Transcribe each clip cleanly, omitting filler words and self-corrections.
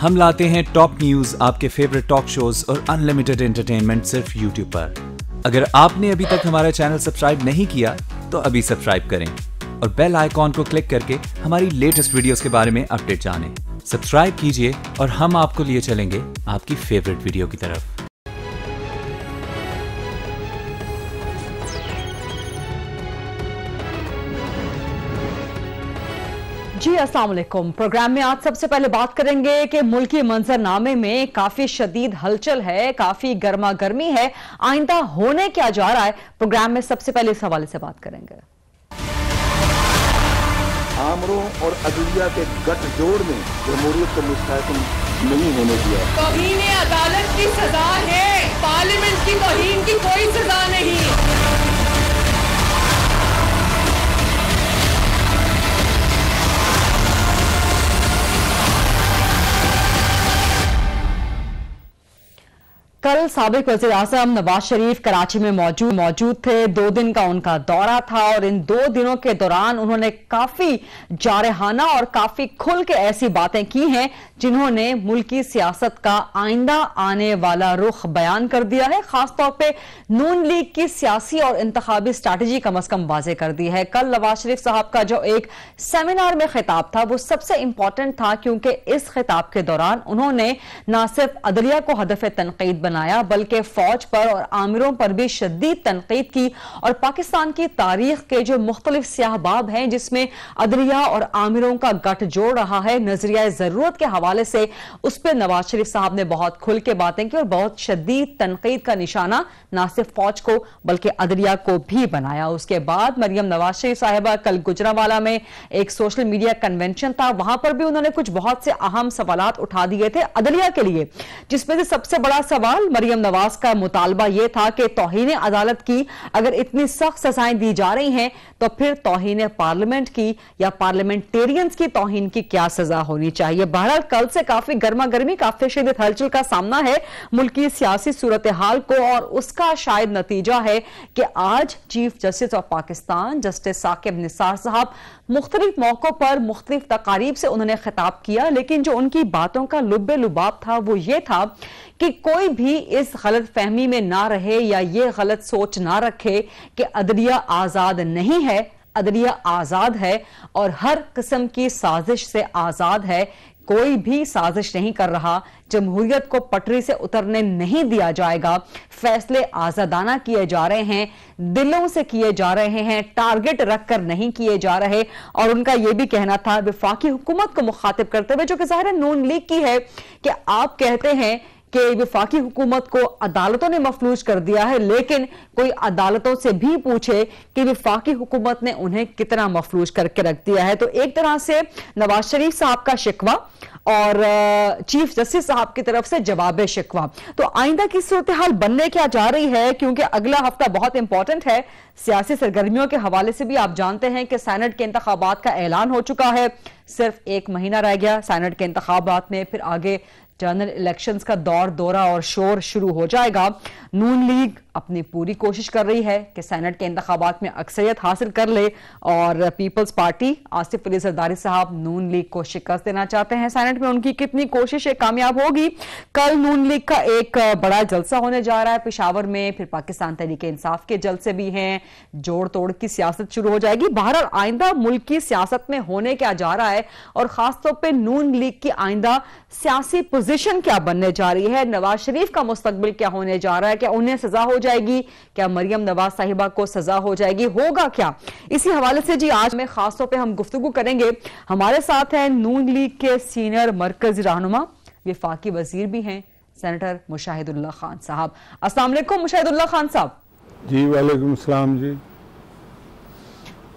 हम लाते हैं top news, आपके फेवरेट टॉक शोज और अनलिमिटेड एंटरटेनमेंट सिर्फ यूट्यूब पर। अगर आपने अभी तक हमारा चैनल सब्सक्राइब नहीं किया तो अभी सब्सक्राइब करें और बेल आइकॉन को क्लिक करके हमारी लेटेस्ट वीडियोस के बारे में अपडेट जानें। सब्सक्राइब कीजिए और हम आपको लिए चलेंगे आपकी फेवरेट वीडियो की तरफ। जी अस्सलाम वालेकुम। प्रोग्राम में आज सबसे पहले बात करेंगे कि मुल्की मंजरनामे में काफी शदीद हलचल है, काफी गर्मा गर्मी है, आइंदा होने क्या जा रहा है। प्रोग्राम में सबसे पहले इस हवाले से बात करेंगे। आमरों और अदलिया के गठजोड़ में जमहूरियत को मुस्तहकम नहीं होने दिया। तौहीन अदालत की सजा है, पार्लियामेंट की तौहीन की कोई सजा नहीं। कल साबिक वज़ीर आज़म नवाज शरीफ कराची में मौजूद थे। 2 दिन का उनका दौरा था और इन 2 दिनों के दौरान उन्होंने काफी जारहाना और काफी खुल के ऐसी बातें की हैं जिन्होंने मुल्की सियासत का आइंदा आने वाला रुख बयान कर दिया है। खासतौर पे नून लीग की सियासी और इंतखाबी स्ट्रैटेजी कम अज कम वाजे कर दी है। कल नवाज शरीफ साहब का जो एक सेमिनार में खिताब था वो सबसे इंपॉर्टेंट था क्योंकि इस खिताब के दौरान उन्होंने न सिर्फ अदलिया को हदफ तनकीद बनाया बल्कि फौज पर और आमिरों पर भी शदीद तनकीद की और पाकिस्तान की तारीख के जो मुख्तलिफ स्याहबाब हैं जिसमें अदलिया और आमिरों का गठजोड़ रहा है, नजरिया जरूरत के हवाले से उस पर नवाज शरीफ साहब ने बहुत खुल के बातें की और बहुत शदीद तनकीद का निशाना न सिर्फ फौज को बल्कि अदलिया को भी बनाया। उसके बाद मरियम नवाज शरीफ साहिबा कल गुजरांवाला में एक सोशल मीडिया कन्वेंशन था, वहां पर भी उन्होंने कुछ बहुत से अहम सवालात उठा दिए थे अदलिया के लिए, जिसमें से सबसे बड़ा सवाल मरियम नवाज का मुतालबा यह था कि तौहीन अदालत की अगर इतनी सख्त सजाएं दी जा रही हैं तो फिर तौहीन पार्लियामेंट की या पार्लियामेंटेरियंस की तौहीन की क्या सजा होनी चाहिए। बहरहाल कल से काफी गर्मा गर्मी, काफी शदीद हलचल का सामना है मुल्की सियासी सूरत हाल को और उसका शायद नतीजा है कि आज chief justice of Pakistan justice Saqib Nisar साहब मुख्तलिफ मौकों पर मुख्तलिफ तकारीब से उन्होंने खिताब किया, लेकिन जो उनकी बातों का लुब्बे लुबाब था वो ये था कि कोई भी इस गलत फहमी में ना रहे या ये गलत सोच ना रखे कि अदलिया आजाद नहीं है। अदलिया आजाद है और हर किस्म की साजिश से आजाद है। कोई भी साजिश नहीं कर रहा, जमहूरियत को पटरी से उतरने नहीं दिया जाएगा। फैसले आजादाना किए जा रहे हैं, दिलों से किए जा रहे हैं, टारगेट रखकर नहीं किए जा रहे। और उनका यह भी कहना था वफाकी हुकूमत को मुखातिब करते हुए, जो कि ज़ाहिर नून लीग की है, कि आप कहते हैं कि वफाकी हुकूमत को अदालतों ने मफलूज कर दिया है, लेकिन कोई अदालतों से भी पूछे कि वफाकी हुकूमत ने उन्हें कितना मफलूज करके रख दिया है। तो एक तरह से नवाज शरीफ साहब का शिकवा और चीफ जस्टिस साहब की तरफ से जवाब शिकवा। तो आइंदा की सूरत हाल बनने क्या जा रही है, क्योंकि अगला हफ्ता बहुत इंपॉर्टेंट है सियासी सरगर्मियों के हवाले से भी। आप जानते हैं कि सेनेट के इंतखाबात का ऐलान हो चुका है, सिर्फ 1 महीना रह गया सेनेट के इंतखाबात में, फिर आगे जनरल इलेक्शंस का दौरा और शोर शुरू हो जाएगा। नून लीग अपनी पूरी कोशिश कर रही है कि सेनेट के इंतखाबात में अक्सरियत हासिल कर ले और पीपल्स पार्टी आसिफ अली जरदारी साहब नून लीग को शिकस्त देना चाहते हैं। सेनेट में उनकी कितनी कोशिशें कामयाब होगी। कल नून लीग का एक बड़ा जलसा होने जा रहा है पेशावर में, फिर पाकिस्तान तहरीक इंसाफ के जलसे भी हैं, जोड़ तोड़ की सियासत शुरू हो जाएगी। बहरहाल आइंदा मुल्क की सियासत में होने क्या जा रहा है और खासतौर पर नून लीग की आइंदा सियासी पोजीशन क्या बनने जा रही है, नवाज शरीफ का मुस्तकबिल क्या होने जा रहा है, क्या उन्हें सजा हो जाएगी, क्या मरियम नवाज साहिबा को सजा हो जाएगी, होगा क्या, इसी हवाले से जी आज में खासतौर पे हम गुफ्तगू करेंगे। हमारे साथ हैं नून लीग के सीनियर मरकजी रहनुमा, वफाकी वजीर भी हैं, सेनेटर मुशाहिदुल्लाह खान साहब। अस्सलाम वालेकुम मुशाहिदुल्लाह खान साहब। जी वालेकुम सलाम जी।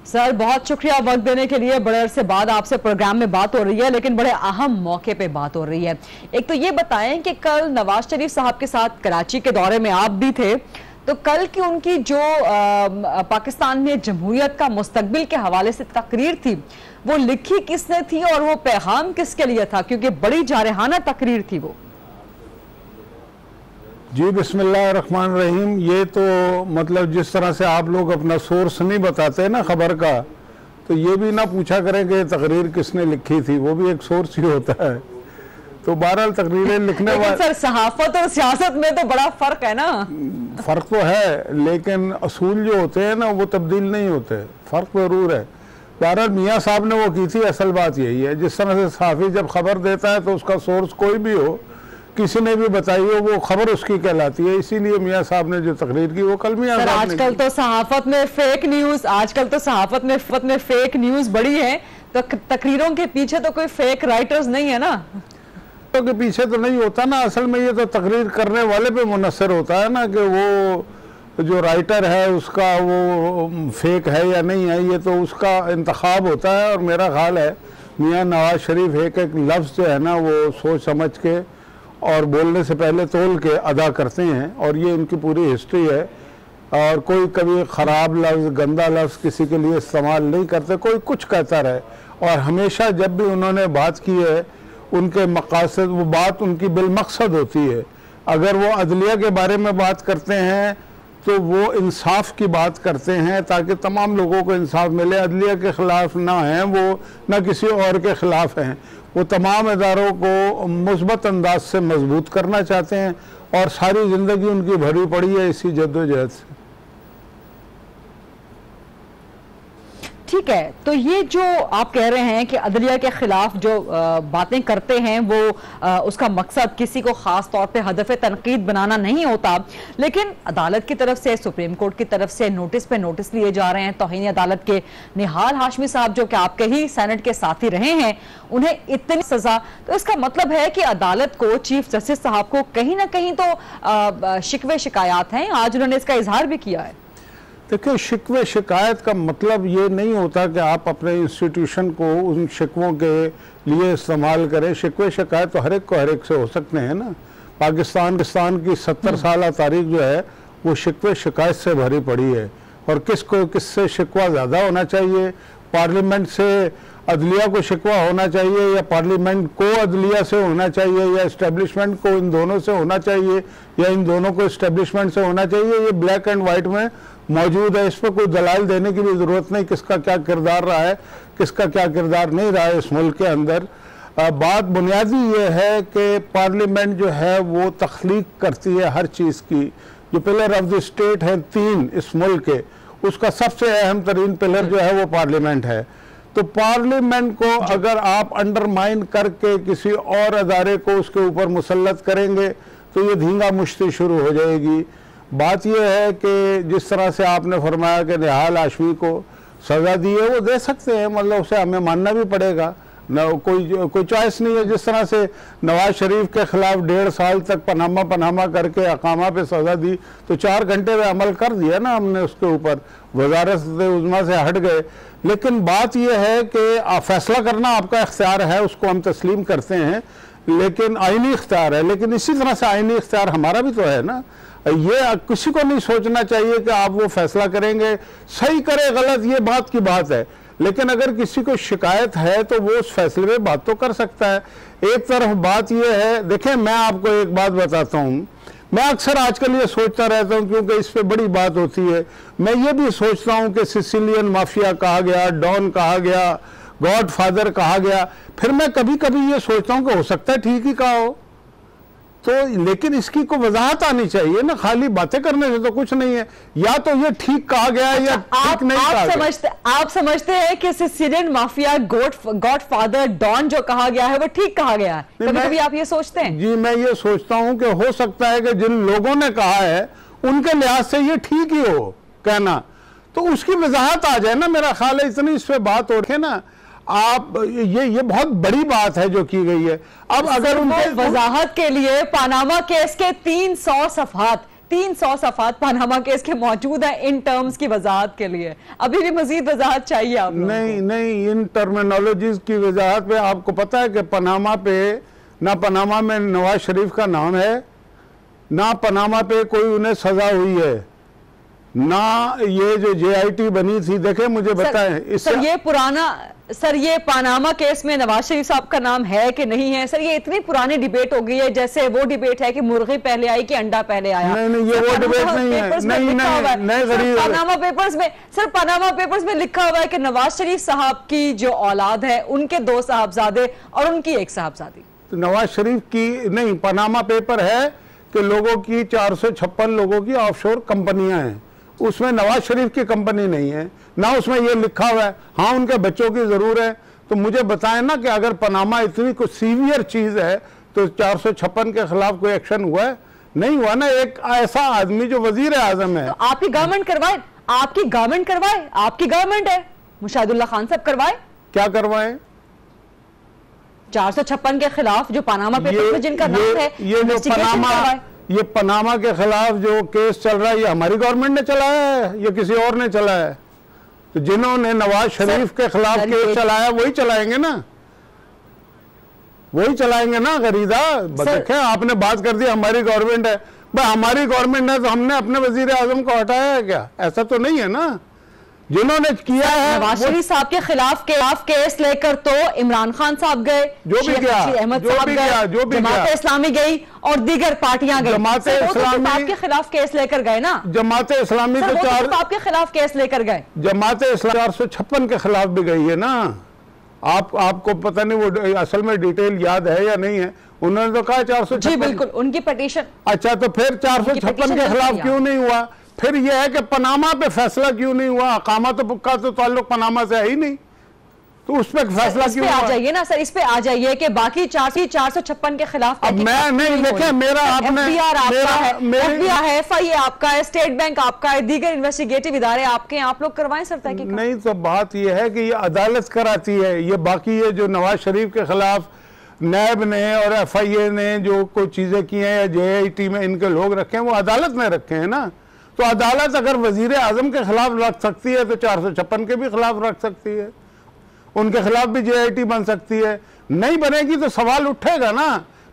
सर बहुत शुक्रिया वक्त देने के लिए। बड़े अरसे बाद आपसे प्रोग्राम में बात हो रही है, लेकिन बड़े अहम मौके पे बात हो रही है। एक तो ये बताएं कि कल नवाज शरीफ साहब के साथ कराची के दौरे में आप भी थे, तो कल की उनकी जो पाकिस्तान में जमहूरियत का मुस्तकबिल के हवाले से तकरीर थी वो लिखी किसने थी और वो पैगाम किसके लिए था, क्योंकि बड़ी जारहाना तकरीर थी वो। जी बिस्मिल्लाहिर्रहमानिर्रहीम। ये तो मतलब जिस तरह से आप लोग अपना सोर्स नहीं बताते ना खबर का, तो ये भी ना पूछा करें कि तकरीर किसने लिखी थी, वो भी एक सोर्स ही होता है। तो बहरहाल तकरीरें लिखने वाले। सर सहाफत और सियासत में तो बड़ा फर्क है ना। फर्क तो है, लेकिन असूल जो होते हैं ना वो तब्दील नहीं होते, फर्क जरूर है। बहरहाल मियाँ साहब ने वो की थी, असल बात यही है, जिस तरह से सहाफ़ी जब खबर देता है तो उसका सोर्स कोई भी हो, किसी ने भी बताई हो, वो खबर उसकी कहलाती है। इसीलिए मियाँ साहब ने जो तकरीर की वो कल मियाँ साहब ने आजकल तो सहाफत में फेक न्यूज, आजकल तो सहाफत में फेक न्यूज बड़ी है, तो तकरीरों के पीछे तो कोई फेक राइटर्स नहीं है ना। तो के पीछे तो नहीं होता ना, असल में ये तो तकरीर करने वाले पे मुनसर होता है ना कि वो जो राइटर है उसका वो फेक है या नहीं है, ये तो उसका इंतखाब होता है। और मेरा ख्याल है मियाँ नवाज शरीफ एक एक लफ्ज़ जो है ना वो सोच समझ के और बोलने से पहले तोल के अदा करते हैं, और ये इनकी पूरी हिस्ट्री है। और कोई कभी ख़राब लफ्ज़, गंदा लफ्ज़ किसी के लिए इस्तेमाल नहीं करते, कोई कुछ कहता रहे। और हमेशा जब भी उन्होंने बात की है उनके मकासद, वो बात उनकी बिलमकसद होती है। अगर वो अदलिया के बारे में बात करते हैं तो वो इंसाफ की बात करते हैं ताकि तमाम लोगों को इंसाफ मिले। अदलिया के ख़िलाफ़ ना हैं वो, ना किसी और के ख़िलाफ़ हैं, वो तमाम इदारों को मुस्बत अंदाज से मजबूत करना चाहते हैं, और सारी ज़िंदगी उनकी भरी पड़ी है इसी जद्दोजहद से। ठीक है, तो ये जो आप कह रहे हैं कि अदलिया के खिलाफ जो बातें करते हैं वो उसका मकसद किसी को खास तौर पे हदफ तनकीद बनाना नहीं होता, लेकिन अदालत की तरफ से, सुप्रीम कोर्ट की तरफ से नोटिस पे नोटिस लिए जा रहे हैं। तौहीन अदालत के निहाल हाशमी साहब जो कि आपके ही सेनेट के साथी रहे हैं, उन्हें इतनी सजा, तो इसका मतलब है कि अदालत को, चीफ जस्टिस साहब को कहीं ना कहीं तो शिकवे शिकायत हैं। आज उन्होंने इसका इजहार भी किया है। देखिए, शिकवे शिकायत का मतलब ये नहीं होता कि आप अपने इंस्टीट्यूशन को उन शिकवों के लिए इस्तेमाल करें। शिकवे शिकायत तो हर एक से हो सकते हैं ना। पाकिस्तान की 70 साल तारीख जो है वो शिकवे शिकायत से भरी पड़ी है, और किससे शिकवा ज़्यादा होना चाहिए, पार्लियामेंट से अदलिया को शिकवा होना चाहिए या पार्लियामेंट को अदलिया से होना चाहिए या इस्टेब्लिशमेंट को इन दोनों से होना चाहिए या इन दोनों को इस्टेब्लिशमेंट से होना चाहिए, ये ब्लैक एंड वाइट में मौजूद है। इस पर कोई दलाल देने की भी ज़रूरत नहीं, किसका क्या किरदार रहा है, किसका क्या किरदार नहीं रहा है इस मुल्क के अंदर। बात बुनियादी ये है कि पार्लियामेंट जो है वो तख्लीक करती है हर चीज़ की। जो पिलर ऑफ द स्टेट है 3 इस मुल्क के, उसका सबसे अहम तरीन पिलर जो है वो पार्लियामेंट है। तो पार्लियामेंट को अगर आप अंडरमाइन करके किसी और अदारे को उसके ऊपर मुसल्लत करेंगे तो ये धींगा मुश्ती शुरू हो जाएगी। बात यह है कि जिस तरह से आपने फरमाया कि निहाल हाशमी को सज़ा दी है, वो दे सकते हैं, मतलब उसे हमें मानना भी पड़ेगा न, कोई चॉइस नहीं है। जिस तरह से नवाज शरीफ के खिलाफ 1.5 साल तक पनामा करके अकामा पे सज़ा दी, तो 4 घंटे में अमल कर दिया ना हमने उसके ऊपर, वजारत उज़्मा से हट गए। लेकिन बात यह है कि फैसला करना आपका इख्तियार है, उसको हम तस्लीम करते हैं, लेकिन आईनी इख्तियार है। लेकिन इसी तरह से आईनी इख्तियार हमारा भी तो है ना। ये किसी को नहीं सोचना चाहिए कि आप वो फैसला करेंगे, सही करे गलत ये बात की बात है, लेकिन अगर किसी को शिकायत है तो वो उस फैसले में बात तो कर सकता है। एक तरफ बात ये है, देखें मैं आपको एक बात बताता हूँ, मैं अक्सर आजकल ये सोचता रहता हूँ क्योंकि इस पे बड़ी बात होती है, मैं ये भी सोचता हूँ कि सिसिलियन माफिया कहा गया, डॉन कहा गया, गॉड फादर कहा गया, फिर मैं कभी कभी ये सोचता हूँ कि हो सकता है ठीक ही कहा हो, तो लेकिन इसकी को वजाहत आनी चाहिए ना, खाली बातें करने से तो कुछ नहीं है। या तो ये ठीक कहा गया है या ठीक नहीं कहा गया। आप समझते हैं कि Sicilian mafia, godfather, don जो कहा गया है वो ठीक कहा गया है? कभी कभी आप ये सोचते हैं? जी, मैं ये सोचता हूं कि हो सकता है कि जिन लोगों ने कहा है उनके लिहाज से ये ठीक ही हो कहना, तो उसकी वजाहत आ जाए ना। मेरा ख्याल है इतनी इस पे बात हो रही है ना, आप ये बहुत बड़ी बात है जो की गई है। अब अगर उनके वजाहत के लिए पनामा केस के 300 सफ़हात पनामा केस के मौजूद है इन टर्म्स की वजाहत के लिए, अभी भी मजीद वजाहत चाहिए आप लोगों को? नहीं, इन टर्मिनोलॉजीज की वजाहत पे आपको पता है कि पनामा पे, ना पनामा में नवाज शरीफ का नाम है, ना पनामा पे कोई उन्हें सजा हुई है, ना ये जो JIT बनी थी। देखे मुझे बताएं सर ये पनामा केस में नवाज शरीफ साहब का नाम है कि नहीं है? सर ये इतनी पुरानी डिबेट हो गई है, जैसे वो डिबेट है कि मुर्गी पहले आई कि अंडा पहले आया। नहीं, ये वो डिबेट नहीं है। पनामा पेपर्स में लिखा हुआ है कि नवाज शरीफ साहब की जो औलाद है उनके 2 साहबजादे और उनकी 1 साहबजादी। तो नवाज शरीफ की नहीं, पनामा पेपर है कि लोगों की 456 लोगों की ऑफशोर कंपनियां हैं, उसमें नवाज शरीफ की कंपनी नहीं है, ना उसमें ये लिखा हुआ है। हाँ, उनके बच्चों की जरूर है। तो मुझे बताएं ना कि अगर पनामा इतनी कोई सीवियर चीज है तो 456 के खिलाफ कोई एक्शन हुआ है? नहीं हुआ ना। एक ऐसा आदमी जो वजीर आजम है, तो आपकी गवर्नमेंट करवाए, आपकी गवर्नमेंट करवाए, आपकी गवर्नमेंट है, मुशाहिदुल्लाह खान साहब करवाए। क्या करवाए? 456 के खिलाफ जो पनामा पेपर में जिनका नाम है, ये पनामा के खिलाफ जो केस चल रहा है, ये हमारी गवर्नमेंट ने चलाया है या किसी और ने चलाया है? तो जिन्होंने नवाज शरीफ के खिलाफ केस चलाया वही चलाएंगे ना, वही चलाएंगे ना। गरीदा देखें, आपने बात कर दी हमारी गवर्नमेंट है। भाई हमारी गवर्नमेंट है तो हमने अपने वजीर आजम को हटाया है क्या? ऐसा तो नहीं है ना। जिन्होंने किया है नवाज शरीफ साहब के खिलाफ केस लेकर तो इमरान खान साहब गए, जो भी गया, अहमद साहब गए, जमात इस्लामी गई और दीगर पार्टियां गई। जमात इस्लामी के खिलाफ केस लेकर गए ना। जमात इस्लामी तो आपके खिलाफ केस लेकर गए। जमात इस्लामी 456 के खिलाफ भी गई है ना। आपको पता नहीं वो असल में डिटेल याद है या नहीं है। उन्होंने तो कहा 456। जी बिल्कुल, उनकी पिटीशन। अच्छा, तो फिर 456 के खिलाफ क्यों नहीं हुआ? फिर यह है कि पनामा पे फैसला क्यों नहीं हुआ? अकामा का तो ताल्लुक पनामा से है ही नहीं, तो उस पर फैसला क्यों आ जाइए ना सर, इस पे आ जाइए कि बाकी 456 के खिलाफ। अब मैं नहीं देखे, मेरा आपने FIA आपका है, स्टेट बैंक आपका है, दीगर इन्वेस्टिगेटिव इदारे आपके हैं, आप लोग करवाएं सर तहकीकात। नहीं, तो बात यह है कि ये अदालत कराती है। ये बाकी ये जो नवाज शरीफ के खिलाफ नैब ने और FIA ने जो कोई चीजें की हैं या JIT में इनके लोग रखे हैं, वो अदालत ने रखे हैं ना। तो अदालत अगर वजीर आजम के खिलाफ रख सकती है तो 456 के भी खिलाफ रख सकती है, उनके खिलाफ भी JIT बन सकती है। नहीं बनेगी तो सवाल उठेगा ना।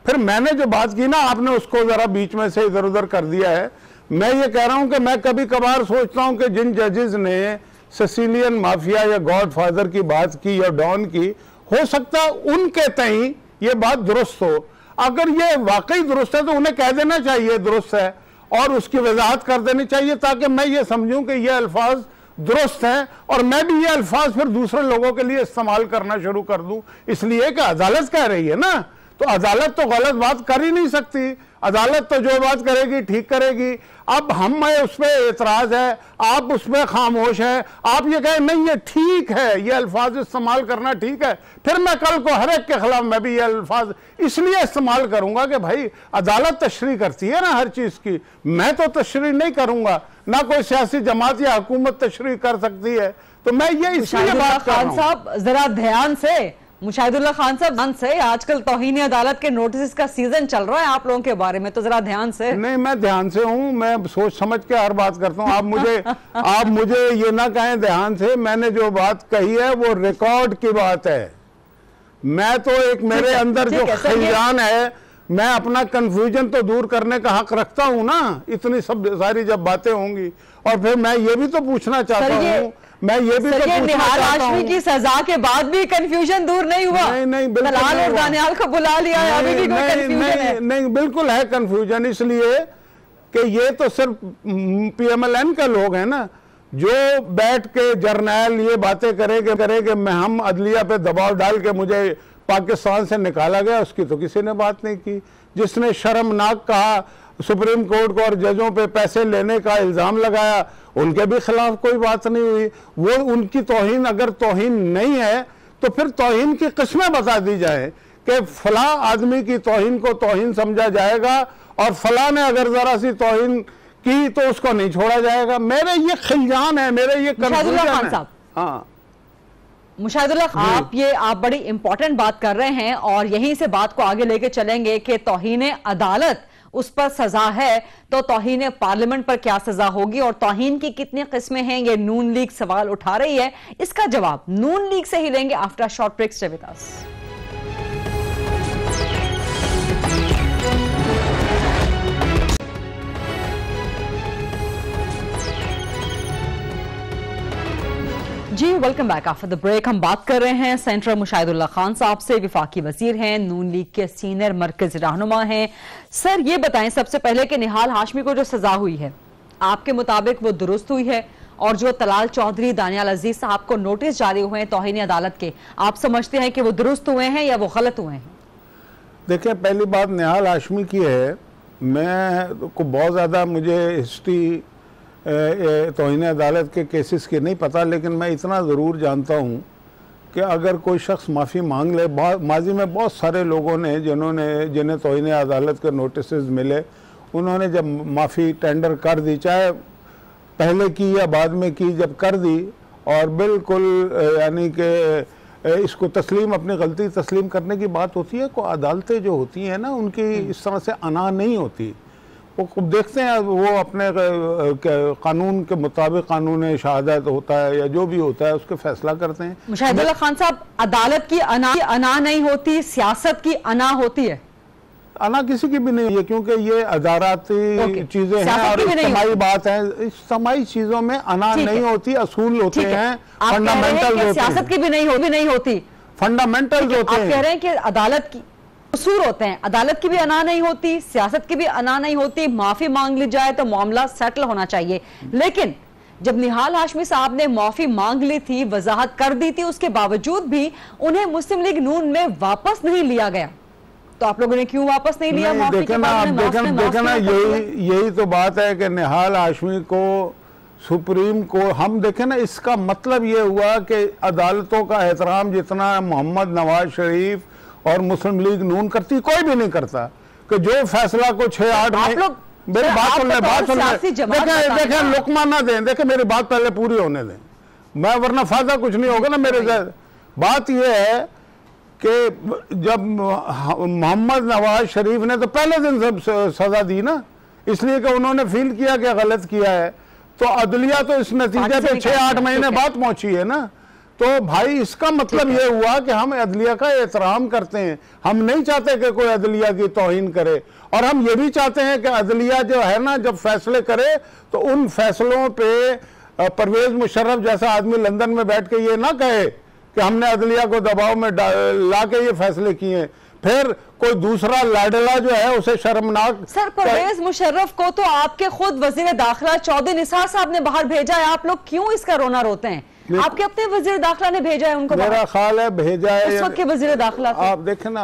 फिर मैंने जो बात की ना, आपने उसको जरा बीच में से इधर उधर कर दिया है। मैं ये कह रहा हूं कि मैं कभी कभार सोचता हूं कि जिन जजेस ने सिसिलियन माफिया या गॉडफादर की बात की या डॉन की, हो सकता उनके तई ये बात दुरुस्त हो। अगर ये वाकई दुरुस्त है तो उन्हें कह देना चाहिए दुरुस्त है और उसकी वजाहत कर देनी चाहिए, ताकि मैं ये समझूं कि ये अल्फाज दुरुस्त हैं और मैं भी ये अल्फाज फिर दूसरे लोगों के लिए इस्तेमाल करना शुरू कर दूं। इसलिए कि अदालत कह रही है ना, तो अदालत तो गलत बात कर ही नहीं सकती। अदालत तो जो बात करेगी ठीक करेगी। अब हमें उस पर एतराज है, आप उसमें खामोश हैं, आप ये कहें नहीं ये ठीक है, ये अल्फाज इस्तेमाल करना ठीक है, फिर मैं कल को हर एक के खिलाफ मैं भी ये अल्फाज इसलिए इस्तेमाल करूंगा कि भाई अदालत तशरीह करती है ना हर चीज की, मैं तो तशरीह नहीं करूंगा, ना कोई सियासी जमात या हुकूमत तशरीह कर सकती है। तो मैं ये इसलिए बात कर रहा हूं। साहब जरा ध्यान से, मुशाहिदुल्लाह खान साहब से, आजकल तौहीन अदालत के नोटिस का सीजन चल रहा है आप लोगों के बारे में, तो जरा ध्यान से। नहीं, मैं ध्यान से हूं, मैं सोच समझ के हर बात करता हूं। आप मुझे ये ना कहें ध्यान से। मैंने जो बात कही है वो रिकॉर्ड की बात है। मैं तो एक मेरे अंदर जो खिलजान है, मैं अपना कंफ्यूजन तो दूर करने का हक रखता हूं ना। इतनी सब सारी जब बातें होंगी, और फिर मैं ये भी तो पूछना चाहता हूं, मैं ये भी तो निहाल हाशमी की सजा के बाद भी कंफ्यूजन दूर नहीं हुआ। नहीं, दलाल और दानियाल को बुला लिया है, अभी भी कोई कंफ्यूजन है? नहीं, बिल्कुल है कंफ्यूजन। इसलिए कि ये तो सिर्फ PMLN के लोग हैं ना, जो बैठ के जर्नैल ये बातें करेंगे मैं हम अदलिया पे दबाव डाल के मुझे पाकिस्तान से निकाला गया, उसकी तो किसी ने बात नहीं की। जिसने शर्मनाक कहा सुप्रीम कोर्ट को और जजों पे पैसे लेने का इल्जाम लगाया, उनके भी खिलाफ कोई बात नहीं हुई। वो उनकी तौहीन अगर तौहीन नहीं है तो फिर तौहीन की किस्में बता दी जाए कि फला आदमी की तौहीन को तौहीन समझा जाएगा और फला ने अगर जरा सी तौहीन की तो उसको नहीं छोड़ा जाएगा। मेरे ये खिलजान है, मेरे ये कंफ्यूजन है। हाँ मुशाहिदुल्लाह, आप बड़ी इंपॉर्टेंट बात कर रहे हैं और यहीं से बात को आगे लेके चलेंगे कि तौहीन अदालत उस पर सजा है तो तौहीन पार्लियामेंट पर क्या सजा होगी और तौहीन की कितनी किस्में हैं, ये नून लीग सवाल उठा रही है। इसका जवाब नून लीग से ही लेंगे after short break. Stay with us. जी welcome back after the break. हम बात कर रहे हैं सेंटर मुशाहिदुल्लाह खान साहब से, विफाकी वजीर हैं, नून लीग के सीनियर मरकजी रहनुमा हैं। सर ये बताएं सबसे पहले कि निहाल हाशमी को जो सजा हुई है आपके मुताबिक वो दुरुस्त हुई है, और जो तलाल चौधरी दानियाल अजीज साहब को नोटिस जारी हुए हैं तौहीन अदालत के, आप समझते हैं कि वो दुरुस्त हुए हैं या वो गलत हुए हैं? देखिए, पहली बात निहाल हाशमी की है। मैं को बहुत ज़्यादा मुझे हिस्ट्री तौहीन अदालत के केसेस की नहीं पता, लेकिन मैं इतना ज़रूर जानता हूँ कि अगर कोई शख्स माफ़ी मांग ले, माजी में बहुत सारे लोगों ने जिन्हें तौहीन अदालत के नोटिसेस मिले, उन्होंने जब माफ़ी टेंडर कर दी, चाहे पहले की या बाद में की, जब कर दी और बिल्कुल यानी कि इसको तस्लीम, अपनी गलती तस्लीम करने की बात होती है। को अदालतें जो होती हैं ना, उनकी इस तरह से अना नहीं होती। वो देखते हैं, वो अपने कानून के मुताबिक, कानून शहादत होता है या जो भी होता है, उसके फैसला करते हैं। मुशाहिदुल्लाह खान साहब, अदालत की अना नहीं होती, सियासत की अना होती है। अना किसी की भी नहीं है, क्योंकि ये अदालती चीजें हैं और इज्तिमाई बात है। इज्तिमाई चीजों में अना नहीं होती, असूल होते हैं, फंडामेंटल होते हैं। सियासत की भी नहीं होती, फंडामेंटल होते हैं। आप कह रहे हैं कि अदालत की उसूल होते हैं, अदालत की भी अना नहीं होती, सियासत की भी अना नहीं होती। माफी मांग ली जाए तो मामला सेटल होना चाहिए। लेकिन जब निहाल हाशमी साहब ने माफी मांग ली थी, वजाहत कर दी थी, उसके बावजूद भी उन्हें मुस्लिम लीग नून में वापस नहीं लिया गया, तो आप लोगों ने क्यों वापस नहीं लिया? देखना यही तो बात है कि निहाल हाशमी को सुप्रीम को हम देखें ना, इसका मतलब ये हुआ कि अदालतों का एहतराम जितना मोहम्मद नवाज शरीफ और मुस्लिम लीग नून करती, कोई भी नहीं करता। कि जो फैसला को 6-8 में, मेरी बात सुन ले, देखें लुकमा ना दें, देखें मेरी बात पहले पूरी होने दें, मैं वरना फायदा कुछ नहीं होगा ना मेरे। बात यह है कि जब मोहम्मद नवाज शरीफ ने तो पहले दिन सब सजा दी ना, इसलिए कि उन्होंने फील किया कि गलत किया है, तो अदलिया तो इस नतीजे पे 6-8 महीने बाद पहुंची है ना। तो भाई इसका मतलब ये हुआ कि हम अदलिया का एहतराम करते हैं, हम नहीं चाहते कि कोई अदलिया की तौहीन करे, और हम ये भी चाहते हैं कि अदलिया जो है ना, जब फैसले करे तो उन फैसलों पे परवेज मुशर्रफ जैसा आदमी लंदन में बैठ के ये ना कहे कि हमने अदलिया को दबाव में ला के ये फैसले किए, फिर कोई दूसरा लाडला जो है उसे शर्मनाक। सर, परवेज मुशर्रफ को तो आपके खुद वजीर दाखिला चौधरी निसार साहब ने बाहर भेजा है, आप लोग क्यों इसका रोना रोते हैं? आपके अपने वजीर दाखिला ने भेजा है उनको, मेरा ख्याल है भेजा है इस वक्त के वजीर दाखिला। आप देखें ना,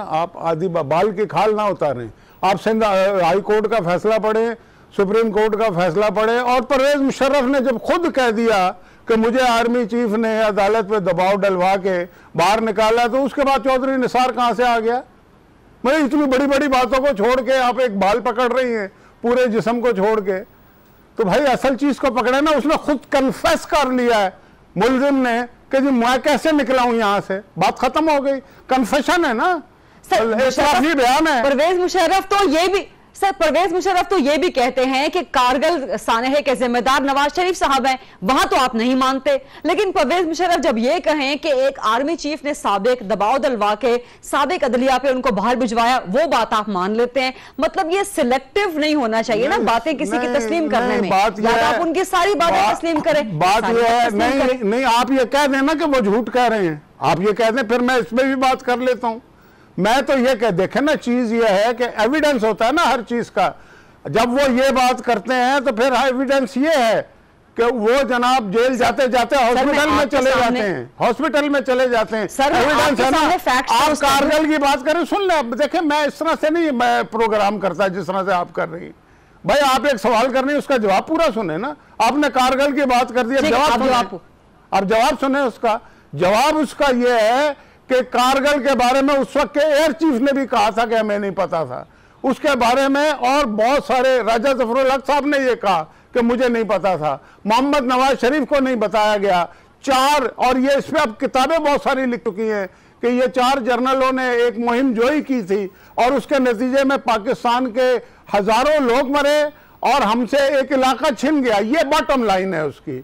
आप आदि बाल की खाल ना उतारें। आप सिंध हाई कोर्ट का फैसला पढ़े, सुप्रीम कोर्ट का फैसला पढ़े, और परवेज मुशर्रफ ने जब खुद कह दिया कि मुझे आर्मी चीफ ने अदालत पे दबाव डलवा के बाहर निकाला, तो उसके बाद चौधरी निसार कहां से आ गया? मैं इतनी बड़ी बड़ी बातों को छोड़ के आप एक बाल पकड़ रही हैं, पूरे जिस्म को छोड़ के। तो भाई असल चीज को पकड़े ना। उसने खुद कन्फेस कर लिया है मुलजिम ने कि जी मैं कैसे निकला हूं यहां से, बात खत्म हो गई, कन्फेशन है ना। बयान है। परवेज मुशर्रफ तो ये भी परवेज मुशर्रफ तो ये भी कहते हैं कि कारगिल सानहे के जिम्मेदार नवाज शरीफ साहब हैं, वहां तो आप नहीं मानते। लेकिन परवेज मुशर्रफ जब ये कहें कि एक आर्मी चीफ ने साबिक दबाव डलवा के साबिक अदलिया पे उनको बाहर भिजवाया, वो बात आप मान लेते हैं। मतलब ये सिलेक्टिव नहीं होना चाहिए ना बातें किसी की तस्लीम करने में। आप उनकी सारी बातें तस्लीम करें। बात यह है, नहीं आप ये कह देना कि वो झूठ कह रहे हैं, आप ये कह दें, फिर मैं इसमें भी बात कर लेता हूं। मैं तो ये कह, देखें ना, चीज ये है कि एविडेंस होता है ना हर चीज का। जब वो ये बात करते हैं तो फिर एविडेंस ये है कि वो जनाब जेल जाते जाते हॉस्पिटल में चले जाते हैं, हॉस्पिटल में चले जाते हैं। एविडेंस है ना। आप कारगिल की बात करें, सुन ले, देखें मैं इस तरह से नहीं मैं प्रोग्राम करता जिस तरह से आप कर रही हैं। भाई आप एक सवाल कर रही हैं, उसका जवाब पूरा सुने ना। आपने कारगिल की बात कर दी, अब जवाब सुने उसका। जवाब उसका ये है कि कारगिल के बारे में उस वक्त के एयर चीफ ने भी कहा था कि हमें नहीं पता था उसके बारे में, और बहुत सारे राजा जफरुल हक साहब ने यह कहा कि मुझे नहीं पता था। मोहम्मद नवाज शरीफ को नहीं बताया गया। 4 और ये इस पे अब किताबें बहुत सारी लिख चुकी हैं कि ये 4 जर्नलों ने एक मुहिम जोई की थी और उसके नतीजे में पाकिस्तान के हजारों लोग मरे और हमसे एक इलाका छिन गया। ये बॉटम लाइन है उसकी।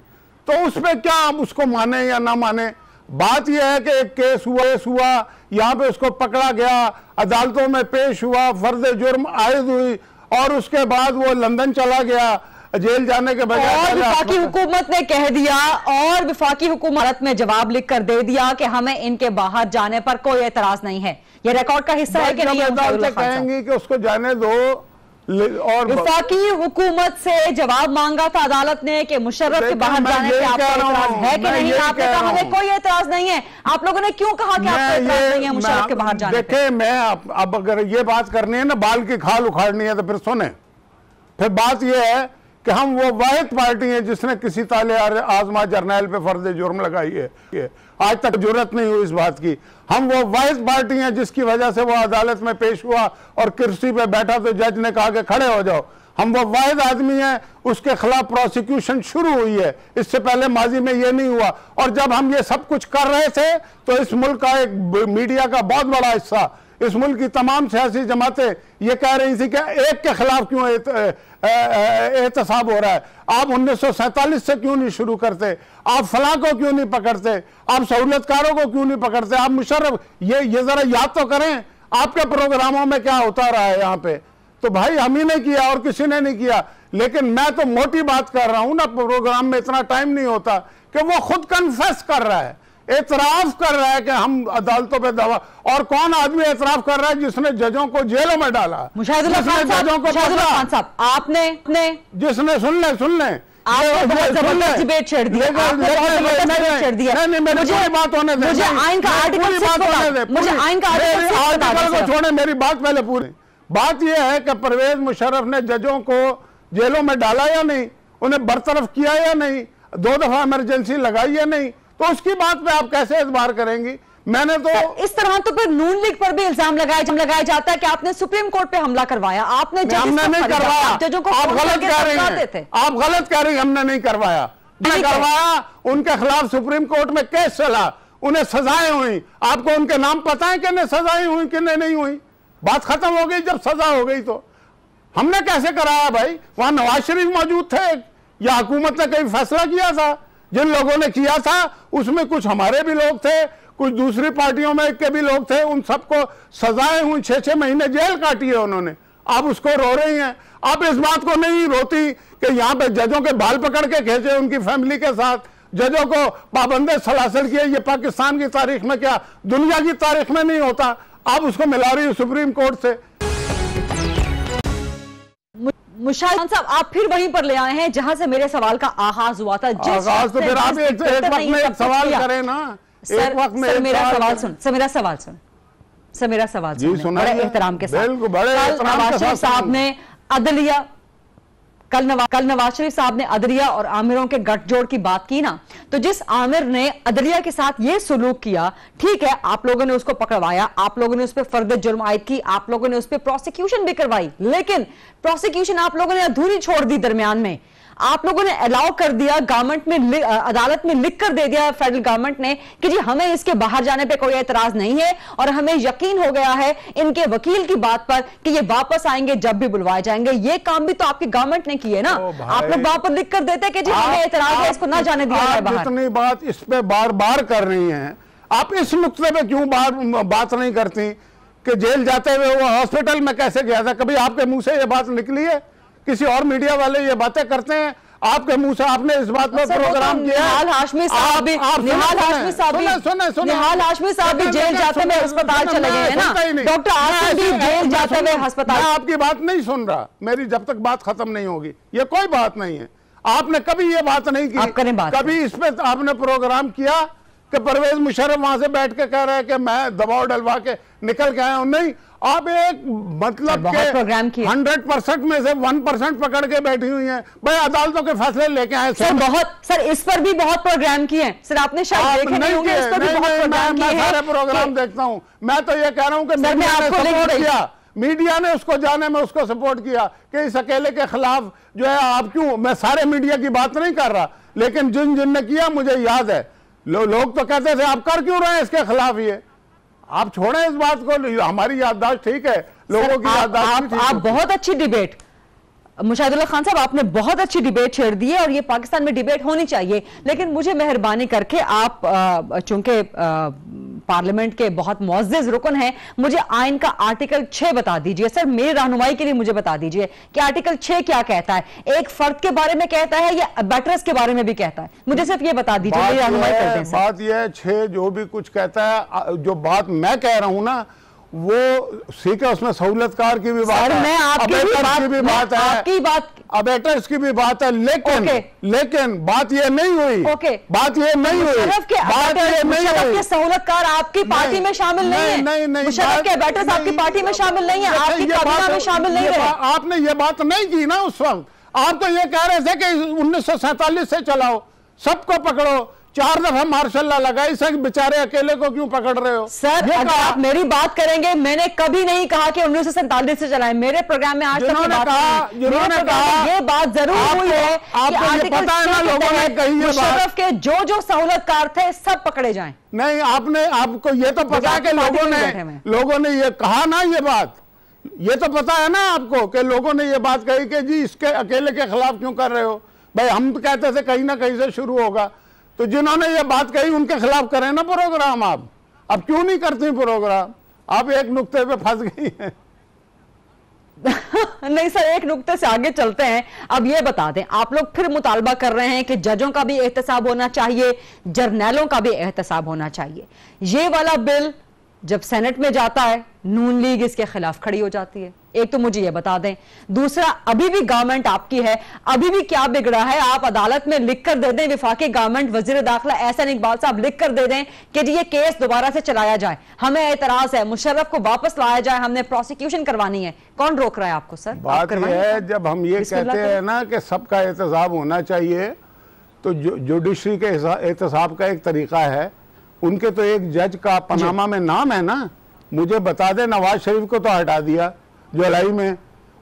तो उसमें क्या हम उसको माने या ना माने, बात यह है कि एक केस हुआ यहाँ पे उसको पकड़ा गया, अदालतों में पेश हुआ, फर्ज जुर्म आयद हुई और उसके बाद वो लंदन चला गया जेल जाने के बजाय। और वफाकी हुकूमत ने कह दिया, और वफाकी हुकूमत में जवाब लिख कर दे दिया कि हमें इनके बाहर जाने पर कोई एतराज नहीं है। ये रिकॉर्ड का हिस्सा है कि नहीं? अदालतें कहेंगी कि उसको जाने दो और वफाकी हुकूमत से जवाब मांगा था अदालत ने कि मुशर्रफ के बाहर जाने पे आपको एतराज है कि नहीं? आपने कहा हमें कोई एतराज नहीं है। आप लोगों ने क्यों कहा कि आपको एतराज नहीं है मुशर्रफ के बाहर जाने पे? देखे, मैं अब अगर ये बात करनी है ना, बाल की खाल उखाड़नी है, तो फिर सुने। फिर बात ये है कि हम वो वाहिद पार्टी है जिसने किसी ताले आजमा जर्नैल पे फर्ज जुर्म लगाई है। आज तक जुर्रत नहीं हुई इस बात की। हम वो वाहिद पार्टी है जिसकी वजह से वो अदालत में पेश हुआ और कुर्सी पे बैठा तो जज ने कहा कि खड़े हो जाओ। हम वो वाहिद आदमी हैं, उसके खिलाफ प्रोसिक्यूशन शुरू हुई है। इससे पहले माजी में ये नहीं हुआ। और जब हम ये सब कुछ कर रहे थे तो इस मुल्क का एक मीडिया का बहुत बड़ा हिस्सा, इस मुल्क की तमाम सियासी जमातें ये कह रही थी कि एक के खिलाफ क्यों एहतसाब हो रहा है। आप 1947 से क्यों नहीं शुरू करते? आप फलां को क्यों नहीं पकड़ते? आप सहूलतकारों को क्यों नहीं पकड़ते? आप मुशर्रफ, ये जरा याद तो करें आपके प्रोग्रामों में क्या होता रहा है यहाँ पे। तो भाई हम ही ने किया और किसी ने नहीं किया। लेकिन मैं तो मोटी बात कर रहा हूं ना, प्रोग्राम में इतना टाइम नहीं होता कि वो खुद कन्फेस कर रहा है, एतराफ कर रहा है कि हम अदालतों पे दवा। और कौन आदमी एतराफ कर रहा है? जिसने जजों को जेलों में डाला, मुशाहिदुल्लाह खान साहब, आपने जिसने सुन ले बहुत जबरदस्त डिबेट छेड़ दिया। मुझे बात होने दे, मुझे आइन का आर्टिकल को छोड़े, मेरी बात पहले पूरी। बात यह है कि परवेज मुशर्रफ ने जजों को जेलों में डाला या नहीं, उन्हें बरतरफ किया या नहीं, 2 दफा इमरजेंसी लगाई या नहीं, तो उसकी बात पे आप कैसे एतबार करेंगी? मैंने तो इस तरह तो फिर नून लीग पर भी इल्जाम लगाया जाता है कि आपने सुप्रीम कोर्ट पे हमला करवाया। आपने हमने नहीं करवाया, आप गलत कह रही हैं, आप गलत कह रही हैं। हमने नहीं करवाया, करवाया। उनके खिलाफ सुप्रीम कोर्ट में केस चला, उन्हें सजाएं हुई। आपको उनके नाम पता है कि सजाएं हुई कि नहीं हुई? बात खत्म हो गई जब सजा हो गई। तो हमने कैसे कराया भाई? वहां नवाज शरीफ मौजूद थे या हुकूमत ने कहीं फैसला किया था? जिन लोगों ने किया था उसमें कुछ हमारे भी लोग थे, कुछ दूसरी पार्टियों में के भी लोग थे। उन सबको सजाएं हुई, 6-6 महीने जेल काटी है उन्होंने। आप उसको रो रही हैं। आप इस बात को नहीं रोती कि यहाँ पे जजों के बाल पकड़ के खींचे उनकी फैमिली के साथ, जजों को पाबंदे सलासल किए। ये पाकिस्तान की तारीख में क्या, दुनिया की तारीख में नहीं होता। आप उसको मिला रही हो सुप्रीम कोर्ट से। मुशाहिद साहब, आप फिर वहीं पर ले आए हैं जहां से मेरे सवाल का आगाज हुआ था। आगाज तो फिर आप एक वक्त में एक सवाल करें ना। एक वक्त में मेरा सवाल सुन, मेरा सवाल सुन, बड़े एहतराम के साथ। नवाज शरीफ साहब ने अदलिया कल नवाज शरीफ साहब ने अदलिया और आमिरों के गठजोड़ की बात की ना, तो जिस आमिर ने अदलिया के साथ ये सुलूक किया, ठीक है, आप लोगों ने उसको पकड़वाया, आप लोगों ने उस पर फर्द जुर्म आयद की, आप लोगों ने उस पर प्रोसिक्यूशन भी करवाई, लेकिन प्रोसिक्यूशन आप लोगों ने अधूरी छोड़ दी। दरमियान में आप लोगों ने अलाउ कर दिया, गवर्नमेंट में अदालत में लिख कर दे दिया फेडरल गवर्नमेंट ने कि जी हमें इसके बाहर जाने पे कोई एतराज नहीं है, और हमें यकीन हो गया है इनके वकील की बात पर कि ये वापस आएंगे जब भी बुलवाए जाएंगे। ये काम भी तो आपकी गवर्नमेंट ने किए ना। आप लोग वहां पर लिख कर देते कि जी हमें एतराज है, इसको ना जाने दिया जाए बाहर। जितनी बात इस पे बार बार कर रही है, आप इस नुक्ते पे क्यों बात नहीं करती कि जेल जाते हुए वो हॉस्पिटल में कैसे गया था? कभी आपके मुंह से ये बात निकली है? किसी और मीडिया वाले ये बातें करते हैं आपके मुंह से? आपने इस बात पर प्रोग्राम किया। निहाल हाशमी साहब भी जेल जाते हुए अस्पताल चले गए हैं ना। डॉक्टर आसिफ भी जेल जाते हुए अस्पताल। मैं आपकी बात नहीं सुन रहा, मेरी जब तक बात खत्म नहीं होगी। ये कोई बात नहीं है। आपने कभी ये बात नहीं की, कभी इस पे आपने प्रोग्राम किया कि परवेज मुशर्रफ वहां से बैठ के कह रहा है कि मैं दबाव डलवा के निकल के आया हूं? नहीं, आप एक मतलब के 100% में से 1% पकड़ के बैठी हुई हैं। भाई अदालतों के फैसले लेके आए सर इस पर भी बहुत प्रोग्राम किए हैं सर, आपने शायद देखे नहीं होंगे। इस पर भी बहुत प्रोग्राम किए हैं। मैं सारे प्रोग्राम देखता हूं। मैं तो ये कह रहा हूं कि मीडिया ने सपोर्ट किया, मीडिया ने उसको जाने में उसको सपोर्ट किया कि इस अकेले के खिलाफ जो है आप क्यों। मैं सारे मीडिया की बात नहीं कर रहा, लेकिन जिन ने किया मुझे याद है। लोग तो कहते थे आप कर क्यों रहे हैं इसके खिलाफ? ये आप छोड़ें इस बात को। हमारी याददाश्त ठीक है, लोगों की याददाश्त। आप बहुत अच्छी डिबेट, मुशाहिदुल्लाह खान साहब, आपने बहुत अच्छी डिबेट छेड़ दी है और ये पाकिस्तान में डिबेट होनी चाहिए। लेकिन मुझे मेहरबानी करके आप चूंकि पार्लियामेंट के बहुत मुअज़्ज़िज़ रुकन हैं, मुझे आइन का आर्टिकल 6 बता दीजिए सर, मेरी रहनुमाई के लिए मुझे बता दीजिए कि आर्टिकल 6 क्या कहता है। एक फर्द के बारे में कहता है या बैटरस के बारे में भी कहता है? मुझे सिर्फ ये बता दीजिए, मेरी रहनुमाई कर दें। बात यह है 6 जो भी कुछ कहता है, जो बात मैं कह रहा हूं ना, वो ठीक है, उसमें सहूलतकार की भी बात है, मैं आपकी भी बात है, आपकी बात अबेटर्स की भी बात है, लेकिन बात ये नहीं हुई, बात ये नहीं हुई, बात ये नहीं हुई। सहूलतकार आपकी पार्टी में शामिल नहीं है, मुशर्रफ के अबेटर्स आपकी पार्टी में शामिल नहीं है, आपकी काबिना में शामिल नहीं है। आपने ये बात नहीं की ना उस वक्त, आप तो ये कह रहे थे कि 1947 से चलाओ, सबको पकड़ो, 4 दफा मार्शल लॉ लगाई, सब बेचारे अकेले को क्यों पकड़ रहे हो? सर अगर आप मेरी बात करेंगे, मैंने कभी नहीं कहा कि 1947 से चलाएं। मेरे प्रोग्राम में आज जिन्होंने कहा ये बात जरूर हुई है कि आर्टिकल मुशर्रफ के जो सहूलतकार थे सब पकड़े जाएं। नहीं, आपको ये तो पता है कि लोगों ने ये कहा ना, ये बात ये तो पता है ना आपको कि लोगों ने ये बात कही कि जी इसके अकेले के खिलाफ क्यों कर रहे हो भाई? हम तो कहते थे कहीं ना कहीं से शुरू होगा, तो जिन्होंने ये बात कही उनके खिलाफ करें ना प्रोग्राम। आप अब क्यों नहीं करती प्रोग्राम? आप एक नुक्ते पे फंस गई हैं। नहीं सर, एक नुक्ते से आगे चलते हैं। अब ये बता दें, आप लोग फिर मुतालबा कर रहे हैं कि जजों का भी एहतसाब होना चाहिए, जर्नैलों का भी एहतसाब होना चाहिए। ये वाला बिल जब सेनेट में जाता है, नून लीग इसके खिलाफ खड़ी हो जाती है। एक तो मुझे ये बता दें, दूसरा अभी भी गवर्नमेंट आपकी है, अभी भी क्या बिगड़ा है? आप अदालत में लिख कर दे दें, विफाकी गवर्नमेंट वजीर दाखिला एहसन इकबाल साहब लिख कर दे दें कि जी ये केस दोबारा से चलाया जाए, हमें एतराज है, मुशर्रफ को वापस लाया जाए, हमने प्रोसिक्यूशन करवानी है। कौन रोक रहा है आपको? सर बात यह है, जब हम ये कहते हैं ना कि सबका एहतसाब होना चाहिए, तो जुडिशरी के एहतसाब का एक तरीका है। उनके तो एक जज का पनामा में नाम है ना, मुझे बता दे, नवाज शरीफ को तो हटा दिया जुलाई में,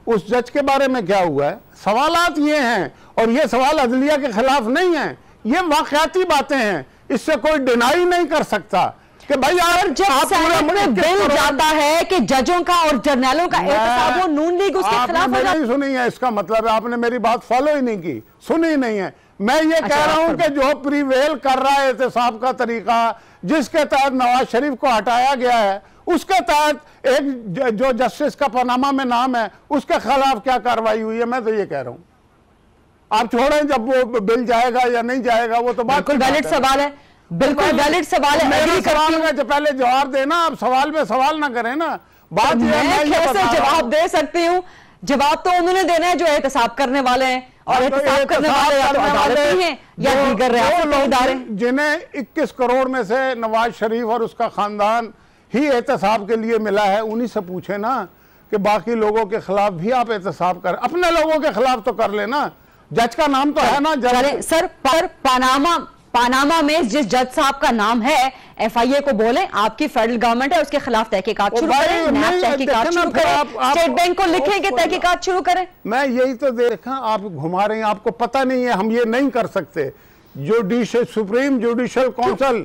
उस जज के बारे में क्या हुआ है? सवालात ये हैं, और ये सवाल अदलिया के खिलाफ नहीं है, ये वाकयाती बातें हैं, इससे कोई डिनाई नहीं कर सकता कि भाई यार जब सेनेट में बिल जाता है कि जजों का और जर्नैलों का एहतसाब हो, नून लीग उसके खिलाफ हो जाती है। सुनी है, इसका मतलब है आपने मेरी बात फॉलो ही नहीं की, सुनी नहीं है। मैं ये कह रहा हूं कि जो प्रीवेल कर रहा है एहतसाब का तरीका, जिसके तहत नवाज शरीफ को हटाया गया है, उसके तहत एक जो जस्टिस का पनामा में नाम है, उसके खिलाफ क्या कार्रवाई हुई है? मैं तो ये कह रहा हूं, आप छोड़ें, जब वो बिल जाएगा या नहीं जाएगा वो तो बिल्कुल वैलिड सवाल है, बिल्कुल वैलिड सवाल है। मेरे सवाल का पहले जवाब देना, आप सवाल पे सवाल ना करें ना। बात मैं कैसे जवाब दे सकती हूँ? जवाब तो उन्होंने देना है जो एहतसाब करने वाले हैं, और एहतसाब करने वाले या तो अदालती हैं या दीगर रियासती इदारे। जिन्हें 21 करोड़ में से नवाज शरीफ और उसका खानदान ही एहतसाब के लिए मिला है, उन्हीं से पूछे ना कि बाकी लोगों के खिलाफ भी आप एहतसाब कर, अपने लोगों के खिलाफ तो कर लेना। जज का नाम तो है ना सर, पर पानामा में जिस जज साहब का नाम है, FIA को बोले आपकी फेडरल गवर्नमेंट है, उसके खिलाफ तहकीकात शुरू करें, तहकीकात शुरू करें, स्टेट बैंक को लिखें कि तहकीकात शुरू करें। मैं यही तो देखा, आप घुमा रहे हैं, आपको पता नहीं है हम ये नहीं कर सकते। सुप्रीम जुडिशल काउंसिल,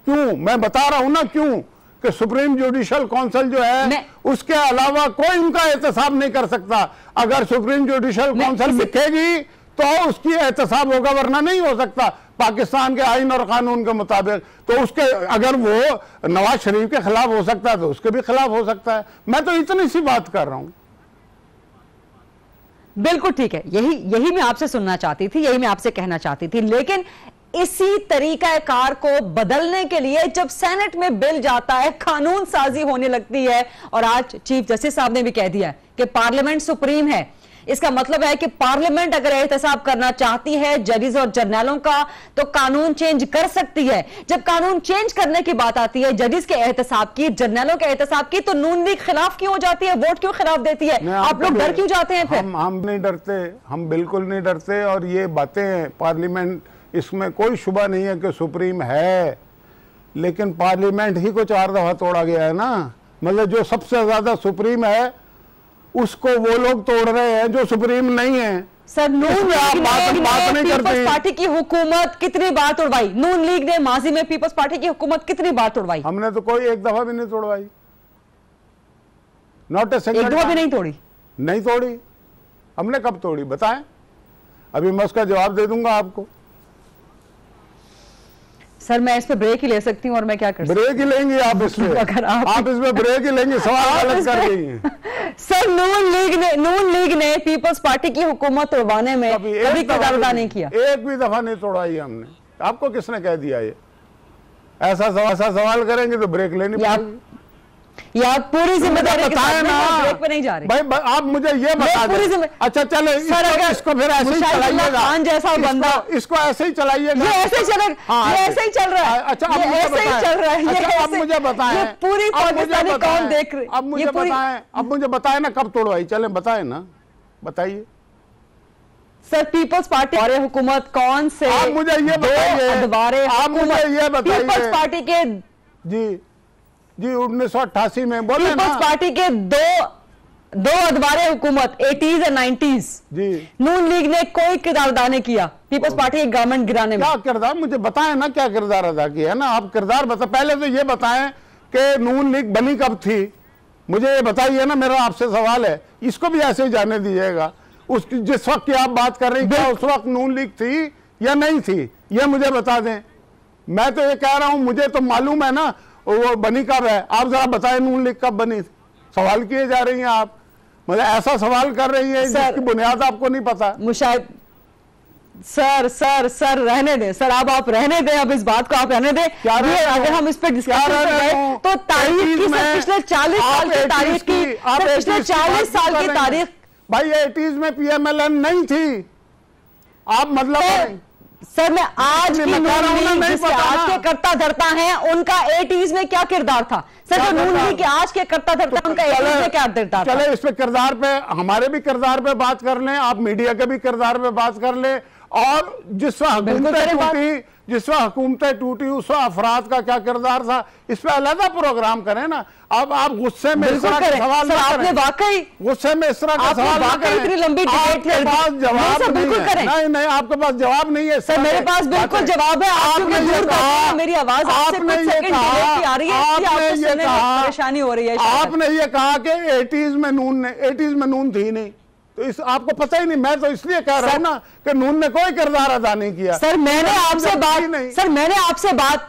क्यों? मैं बता रहा हूं ना क्यों, कि सुप्रीम जुडिशल काउंसिल जो है उसके अलावा कोई उनका एहतसाब नहीं कर सकता। अगर सुप्रीम जुडिशल काउंसिल लिखेगी तो उसकी एहतसाब होगा, वरना नहीं हो सकता पाकिस्तान के आइन और कानून के मुताबिक। तो उसके अगर वो नवाज शरीफ के खिलाफ हो सकता है तो उसके भी खिलाफ हो सकता है। मैं तो इतनी सी बात कर रहा हूं। बिल्कुल ठीक है, यही मैं आपसे सुनना चाहती थी, यही मैं आपसे कहना चाहती थी। लेकिन इसी तरीकाकार को बदलने के लिए जब सेनेट में बिल जाता है, कानून साजी होने लगती है, और आज चीफ जस्टिस साहब ने भी कह दिया कि पार्लियामेंट सुप्रीम है। इसका मतलब है कि पार्लियामेंट अगर एहतसाब करना चाहती है जजेस और जर्नैलों का, तो कानून चेंज कर सकती है। जब कानून चेंज करने की बात आती है, जजेस के एहतसाब की, जर्नैलों के एहतसाब की, तो नून लीग खिलाफ क्यों हो जाती है? वोट क्यों खिलाफ देती है? आप लोग डर क्यों जाते हैं? फिर हम नहीं डरते, हम बिल्कुल नहीं डरते। और ये बातें हैं, पार्लियामेंट, इसमें कोई शुबा नहीं है कि सुप्रीम है, लेकिन पार्लियामेंट ही को 4 दफा तोड़ा गया है ना। मतलब जो सबसे ज्यादा सुप्रीम है उसको वो लोग तोड़ रहे हैं जो सुप्रीम नहीं है। सर, नून लीग ने पीपल्स पार्टी की हुकूमत कितनी बार तोड़वाई? नून लीग ने माजी में पीपल्स पार्टी की हुकूमत कितनी बार तोड़वाई? हमने तो कोई एक दफा भी नहीं तोड़वाई, नॉट ए सिंगल। एक दफा भी नहीं तोड़ी? नहीं तोड़ी। हमने कब तोड़ी बताएं? अभी मैं उसका जवाब दे दूंगा आपको। सर, मैं इस पे ब्रेक ही ले सकती हूँ, और मैं क्या कर सकती हूँ? ब्रेक ही लेंगे आप इसमें? अगर आप इसमें ब्रेक ही लेंगे, सवाल गलत कर रही हैं। सर, नून लीग ने पीपल्स पार्टी की हुकूमत तोड़वाने में कभी किरदार नहीं किया, एक भी दफा नहीं तोड़वाई हमने। आपको किसने कह दिया? ये ऐसा सवाल करेंगे तो ब्रेक लेनी पड़ेगी। यार पूरी जिम्मेदारी के साथ ब्रेक पे नहीं जा रहे भाई। आप मुझे ये बता दें। अच्छा चले इसको फिर ऐसे ही चलाइएगा, खान जैसा बंदा इसको ऐसे ही चलाइएगा, ये ऐसे ही चलेगा, ये ऐसे ही चल रहा है। अच्छा अब मुझे बताएं, अब मुझे बताएं पूरी पाकिस्तानी कौन देख रहे, अब मुझे बताएं ना कब तोड़वाई, चले बताएं ना, बताइए सर। पीपल्स पार्टी और हुकूमत कौन से, आप मुझे ये बताइए, आप मुझे ये बताइए। पीपल्स पार्टी के जी 1988 में बोले ना, पीपल्स पार्टी के दो अदवारे हुकूमत 80s और 90s जी, नून लीग ने कोई किरदार अदा नहीं किया पीपल्स पार्टी की गवर्नमेंट गिराने में। क्या किरदार, मुझे बताएं ना क्या किरदार अदा किया ना, आप किरदार बता। पहले तो ये बताएं कि नून लीग बनी कब थी, मुझे ये बताइए ना, मेरा आपसे सवाल है। इसको भी ऐसे ही जाने दीजिएगा, उस जिस वक्त की आप बात कर रही क्या उस वक्त नून लीग थी या नहीं थी, ये मुझे बता दें। मैं तो ये कह रहा हूं मुझे तो मालूम है ना वो बनी कब है, आप जरा बताएं नून लीग कब बनी। सवाल किए जा रही हैं आप, मुझे ऐसा सवाल कर रही है जिसकी बुनियाद आपको नहीं पता। मुशाहिद सर रहने दें सर, अब आप रहने दें, अब इस बात को आप रहने दें। अगर हम इस पे डिस्कस करें तो तारीख की पिछले 40 साल की तारीख की, पिछले 40 साल की तारीख भाई 80s में PMLN नहीं थी, आप मतलब सर मैं आज की नून लीग आज के करता धरता है उनका 80s में क्या किरदार था सर, जो नून लीग के आज के करता धरता उनका 80s में क्या किरदार था। चले इस पे किरदार पे, हमारे भी किरदार पे बात कर लें, आप मीडिया के भी किरदार पे बात कर लें, और जिस वक्त हुकूमतें टूटी उस वक्त अफराद का क्या किरदार था, इस पे अलग प्रोग्राम करें ना। अब आप गुस्से में इस तरह का सवाल ना करें, आपने वाकई गुस्से में इस तरह का सवाल ना करें, इतनी लंबी आपके पास जवाब नहीं, आपके पास जवाब नहीं है सर, मेरे पास बिल्कुल जवाब है। आपने ये कहा, मेरी आवाज आपने ये कहा, परेशानी हो रही है, आपने ये कहा कि 80s में नून थी नहीं, तो इस आपको पता ही नहीं। मैं तो इसलिए कह रहा हूं ना कि नून ने कोई किरदार अदा नहीं किया। सर मैंने आपसे बात